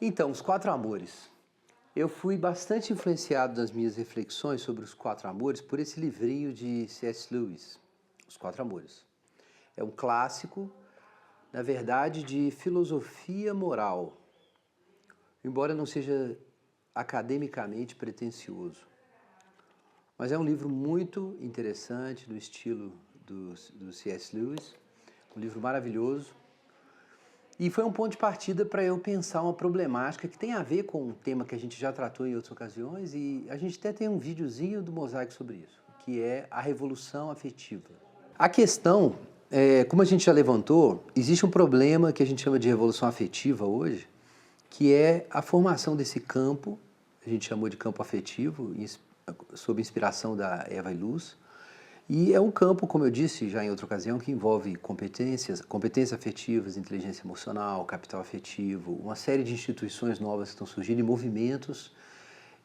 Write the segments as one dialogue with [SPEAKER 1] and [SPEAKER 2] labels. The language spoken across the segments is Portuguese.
[SPEAKER 1] Então, os quatro amores. Eu fui bastante influenciado nas minhas reflexões sobre os quatro amores por esse livrinho de C.S. Lewis, Os Quatro Amores. É um clássico, na verdade, de filosofia moral, embora não seja academicamente pretensioso. Mas é um livro muito interessante, do estilo do C.S. Lewis, um livro maravilhoso. E foi um ponto de partida para eu pensar uma problemática que tem a ver com um tema que a gente já tratou em outras ocasiões, e a gente até tem um videozinho do Mosaico sobre isso, que é a revolução afetiva. A questão, como a gente já levantou, existe um problema que a gente chama de revolução afetiva hoje, que é a formação desse campo, a gente chamou de campo afetivo, sob inspiração da Eva Illouz, e é um campo, como eu disse já em outra ocasião, que envolve competências afetivas, inteligência emocional, capital afetivo, uma série de instituições novas que estão surgindo, e movimentos,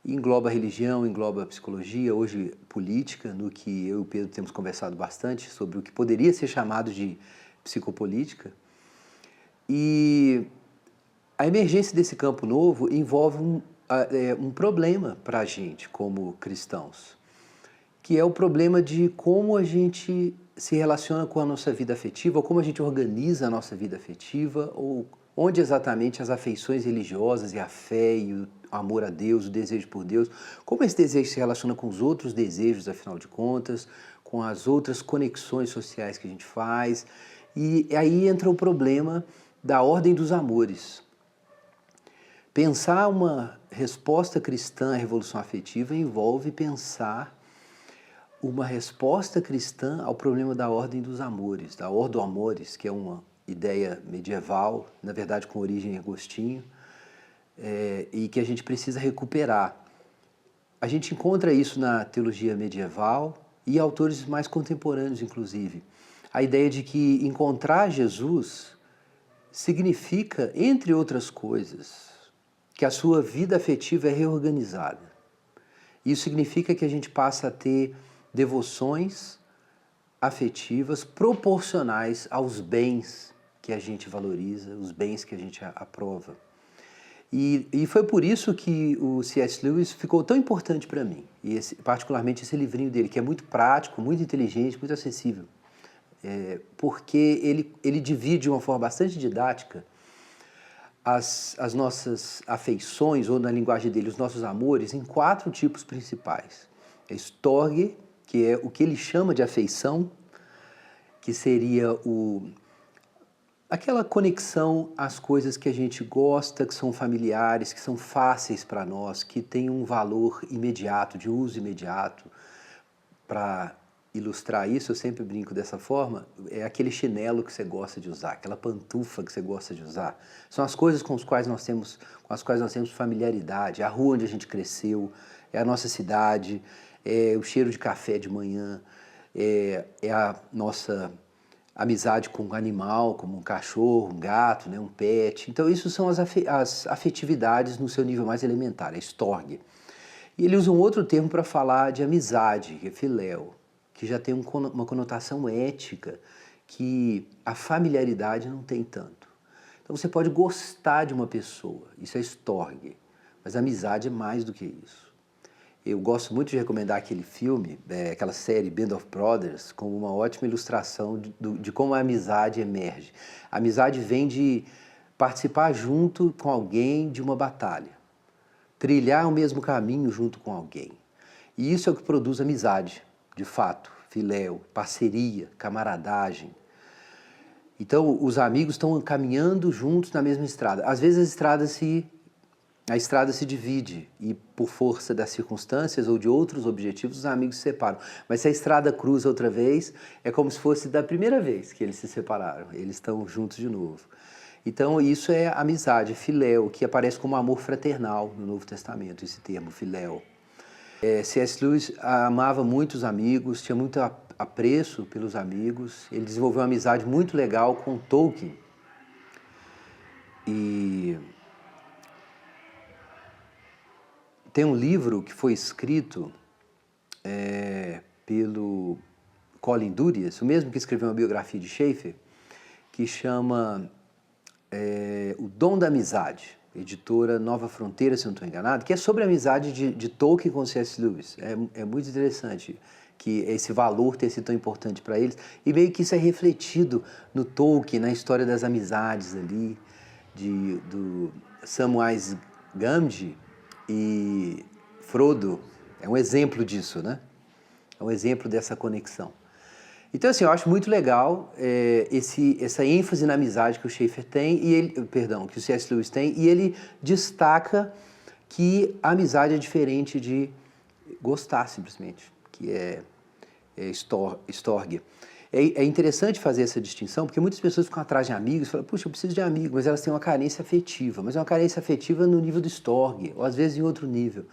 [SPEAKER 1] engloba religião, engloba psicologia, hoje política, no que eu e o Pedro temos conversado bastante sobre o que poderia ser chamado de psicopolítica. E a emergência desse campo novo envolve um problema para a gente como cristãos, que é o problema de como a gente se relaciona com a nossa vida afetiva, ou como a gente organiza a nossa vida afetiva, ou onde exatamente as afeições religiosas e a fé e o amor a Deus, o desejo por Deus, como esse desejo se relaciona com os outros desejos, afinal de contas, com as outras conexões sociais que a gente faz. E aí entra o problema da ordem dos amores. Pensar uma resposta cristã à revolução afetiva envolve pensar uma resposta cristã ao problema da ordem dos amores, da ordo amores, que é uma ideia medieval, na verdade com origem em Agostinho, e que a gente precisa recuperar. A gente encontra isso na teologia medieval e autores mais contemporâneos, inclusive. A ideia de que encontrar Jesus significa, entre outras coisas, que a sua vida afetiva é reorganizada. Isso significa que a gente passa a ter devoções afetivas proporcionais aos bens que a gente valoriza, os bens que a gente aprova. E foi por isso que o C.S. Lewis ficou tão importante para mim, e particularmente esse livrinho dele, que é muito prático, muito inteligente, muito acessível, porque ele divide de uma forma bastante didática as nossas afeições, ou na linguagem dele, os nossos amores, em quatro tipos principais. É Storge, que é o que ele chama de afeição, que seria aquela conexão às coisas que a gente gosta, que são familiares, que são fáceis para nós, que têm um valor imediato, de uso imediato. Para ilustrar isso, eu sempre brinco dessa forma, é aquele chinelo que você gosta de usar, aquela pantufa que você gosta de usar. São as coisas com as quais nós temos familiaridade, a rua onde a gente cresceu, é a nossa cidade, é o cheiro de café de manhã, é a nossa amizade com um animal, como um cachorro, um gato, né, um pet. Então isso são as afetividades no seu nível mais elementar, é Storge. E ele usa um outro termo para falar de amizade, que é filéu, que já tem uma conotação ética que a familiaridade não tem tanto. Então você pode gostar de uma pessoa, isso é Storge, mas a amizade é mais do que isso. Eu gosto muito de recomendar aquele filme, aquela série Band of Brothers, como uma ótima ilustração de como a amizade emerge. A amizade vem de participar junto com alguém de uma batalha, trilhar o mesmo caminho junto com alguém. E isso é o que produz amizade, de fato, filéu, parceria, camaradagem. Então, os amigos estão caminhando juntos na mesma estrada. Às vezes a estrada se divide e, por força das circunstâncias ou de outros objetivos, os amigos se separam. Mas se a estrada cruza outra vez, é como se fosse da primeira vez que eles se separaram. Eles estão juntos de novo. Então, isso é amizade, filéu, que aparece como amor fraternal no Novo Testamento, esse termo, filéu. C.S. Lewis amava muito os amigos, tinha muito apreço pelos amigos. Ele desenvolveu uma amizade muito legal com Tolkien. E tem um livro que foi escrito pelo Colin Durias, o mesmo que escreveu uma biografia de Schaeffer, que chama O Dom da Amizade, editora Nova Fronteira, se não estou enganado, que é sobre a amizade de Tolkien com C.S. Lewis. É muito interessante que esse valor tenha sido tão importante para eles, e meio que isso é refletido no Tolkien, na história das amizades ali, do Samwise Gamgee e Frodo. É um exemplo disso, né? É um exemplo dessa conexão. Então, assim, eu acho muito legal essa ênfase na amizade que o Schaeffer tem, que o C.S. Lewis tem, e ele destaca que a amizade é diferente de gostar, simplesmente, que é Storge. É interessante fazer essa distinção, porque muitas pessoas ficam atrás de amigos e falam, puxa, eu preciso de amigo, mas elas têm uma carência afetiva, mas é uma carência afetiva no nível do Storge, ou às vezes em outro nível,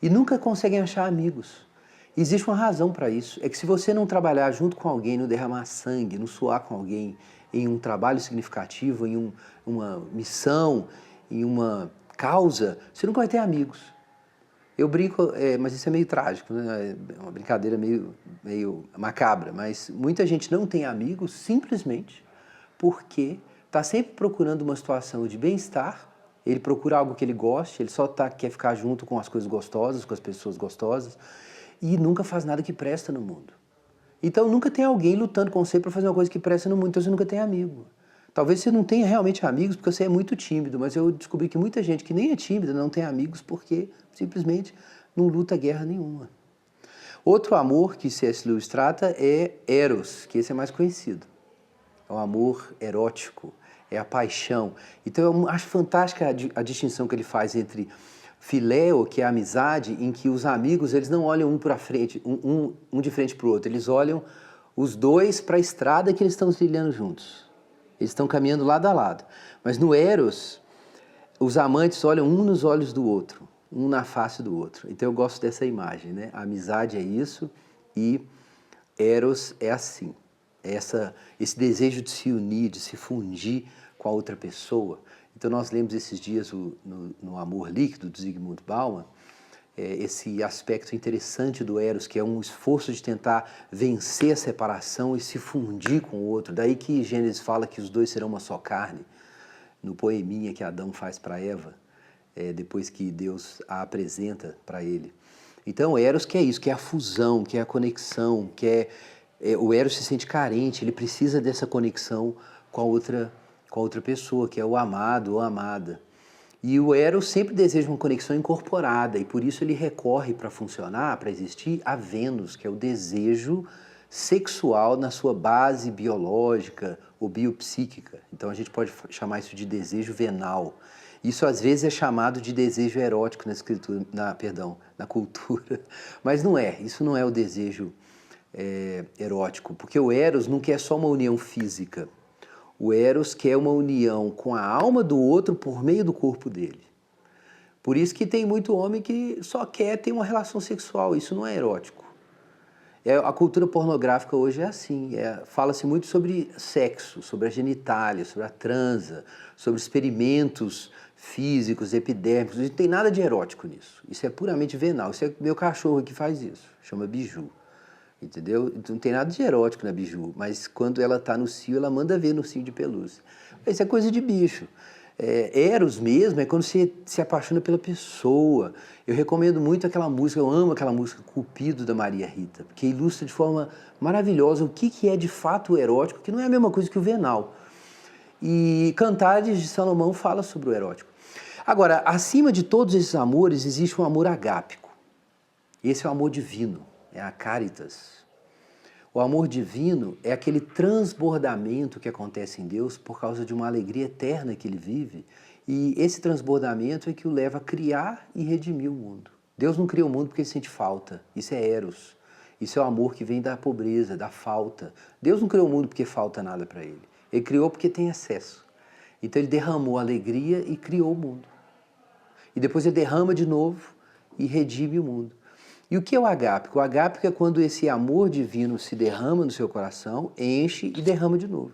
[SPEAKER 1] e nunca conseguem achar amigos. Existe uma razão para isso, é que se você não trabalhar junto com alguém, não derramar sangue, não suar com alguém em um trabalho significativo, em uma missão, em uma causa, você nunca vai ter amigos. Eu brinco, mas isso é meio trágico, né? É uma brincadeira meio macabra, mas muita gente não tem amigos simplesmente porque está sempre procurando uma situação de bem-estar, ele procura algo que ele goste, ele só quer ficar junto com as coisas gostosas, com as pessoas gostosas, e nunca faz nada que presta no mundo. Então nunca tem alguém lutando com você para fazer uma coisa que presta no mundo, então você nunca tem amigo. Talvez você não tenha realmente amigos porque você é muito tímido, mas eu descobri que muita gente que nem é tímida não tem amigos porque simplesmente não luta guerra nenhuma. Outro amor que C.S. Lewis trata é Eros, que esse é mais conhecido. É o amor erótico, é a paixão. Então eu acho fantástica a distinção que ele faz entre filéu, que é a amizade, em que os amigos eles não olham um para frente, um de frente para o outro, eles olham os dois para a estrada que eles estão trilhando juntos. Eles estão caminhando lado a lado. Mas no Eros, os amantes olham um nos olhos do outro, um na face do outro. Então eu gosto dessa imagem, né? A amizade é isso e Eros é assim. Esse desejo de se unir, de se fundir com a outra pessoa. Então nós lemos esses dias no Amor Líquido, do Zygmunt Bauman, esse aspecto interessante do Eros, que é um esforço de tentar vencer a separação e se fundir com o outro. Daí que Gênesis fala que os dois serão uma só carne, no poeminha que Adão faz para Eva, depois que Deus a apresenta para ele. Então Eros que é isso, que é a fusão, que é a conexão, o Eros se sente carente, ele precisa dessa conexão com a outra pessoa, que é o amado ou amada. E o Eros sempre deseja uma conexão incorporada, e por isso ele recorre para funcionar, para existir, a Vênus, que é o desejo sexual na sua base biológica ou biopsíquica. Então a gente pode chamar isso de desejo venal. Isso às vezes é chamado de desejo erótico na cultura, mas não é, isso não é o desejo erótico, porque o Eros não quer só uma união física. O Eros quer uma união com a alma do outro por meio do corpo dele. Por isso que tem muito homem que só quer ter uma relação sexual, isso não é erótico. A cultura pornográfica hoje é assim, fala-se muito sobre sexo, sobre a genitália, sobre a transa, sobre experimentos físicos, epidérmicos, não tem nada de erótico nisso. Isso é puramente venal, isso é meu cachorro que faz isso, chama Biju. Entendeu? Não tem nada de erótico na Biju, mas quando ela está no cio, ela manda ver no cio de pelúcia. Isso é coisa de bicho. Eros mesmo é quando você se apaixona pela pessoa. Eu recomendo muito aquela música, eu amo aquela música Cupido da Maria Rita, porque ilustra de forma maravilhosa o que é de fato o erótico, que não é a mesma coisa que o venal. E Cantares de Salomão fala sobre o erótico. Agora, acima de todos esses amores, existe um amor agápico. Esse é o amor divino. É a caritas. O amor divino é aquele transbordamento que acontece em Deus por causa de uma alegria eterna que ele vive, e esse transbordamento é que o leva a criar e redimir o mundo. Deus não cria o mundo porque ele sente falta, isso é eros. Isso é o amor que vem da pobreza, da falta. Deus não criou o mundo porque falta nada para ele. Ele criou porque tem excesso. Então ele derramou alegria e criou o mundo. E depois ele derrama de novo e redime o mundo. E o que é o agápico? O agápico é quando esse amor divino se derrama no seu coração, enche e derrama de novo.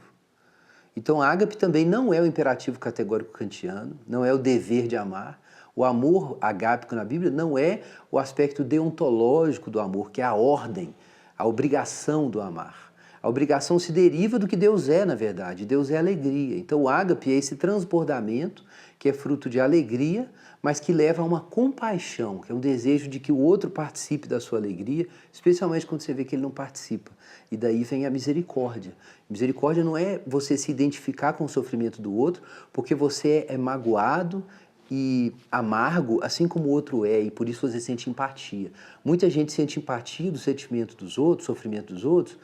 [SPEAKER 1] Então, ágape também não é o imperativo categórico kantiano, não é o dever de amar. O amor agápico na Bíblia não é o aspecto deontológico do amor, que é a ordem, a obrigação do amar. A obrigação se deriva do que Deus é, na verdade. Deus é alegria. Então o ágape é esse transbordamento que é fruto de alegria, mas que leva a uma compaixão, que é um desejo de que o outro participe da sua alegria, especialmente quando você vê que ele não participa. E daí vem a misericórdia. Misericórdia não é você se identificar com o sofrimento do outro, porque você é magoado e amargo, assim como o outro é, e por isso você sente empatia. Muita gente sente empatia do sentimento dos outros, sofrimento dos outros.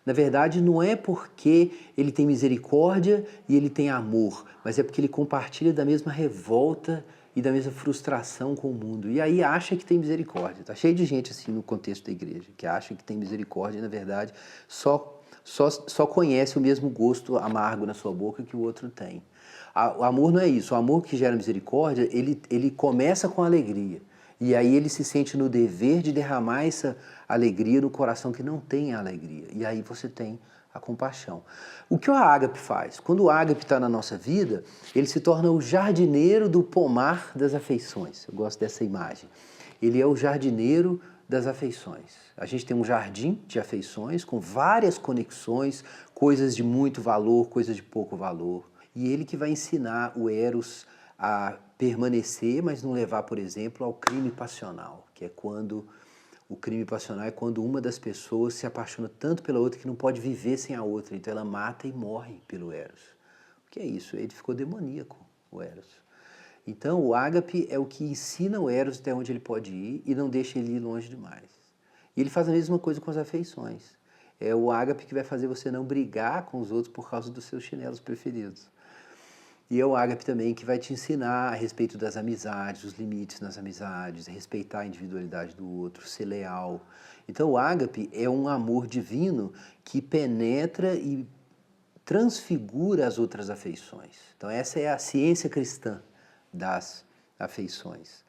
[SPEAKER 1] Na verdade, não é porque ele tem misericórdia e ele tem amor, mas é porque ele compartilha da mesma revolta e da mesma frustração com o mundo. E aí acha que tem misericórdia. Tá cheio de gente assim no contexto da igreja, que acha que tem misericórdia e, na verdade, só conhece o mesmo gosto amargo na sua boca que o outro tem. O amor não é isso. O amor que gera misericórdia, ele começa com alegria. E aí ele se sente no dever de derramar essa alegria no coração que não tem a alegria. E aí você tem a compaixão. O que o ágape faz? Quando o ágape está na nossa vida, ele se torna o jardineiro do pomar das afeições. Eu gosto dessa imagem. Ele é o jardineiro das afeições. A gente tem um jardim de afeições com várias conexões, coisas de muito valor, coisas de pouco valor. E ele que vai ensinar o Eros a permanecer, mas não levar, por exemplo, ao crime passional, que é quando o crime passional é quando uma das pessoas se apaixona tanto pela outra que não pode viver sem a outra, então ela mata e morre pelo Eros. O que é isso? Ele ficou demoníaco, o Eros. Então o ágape é o que ensina o Eros até onde ele pode ir e não deixa ele ir longe demais. E ele faz a mesma coisa com as afeições. É o ágape que vai fazer você não brigar com os outros por causa dos seus chinelos preferidos. E é o ágape também que vai te ensinar a respeito das amizades, os limites nas amizades, respeitar a individualidade do outro, ser leal. Então o ágape é um amor divino que penetra e transfigura as outras afeições. Então essa é a ciência cristã das afeições.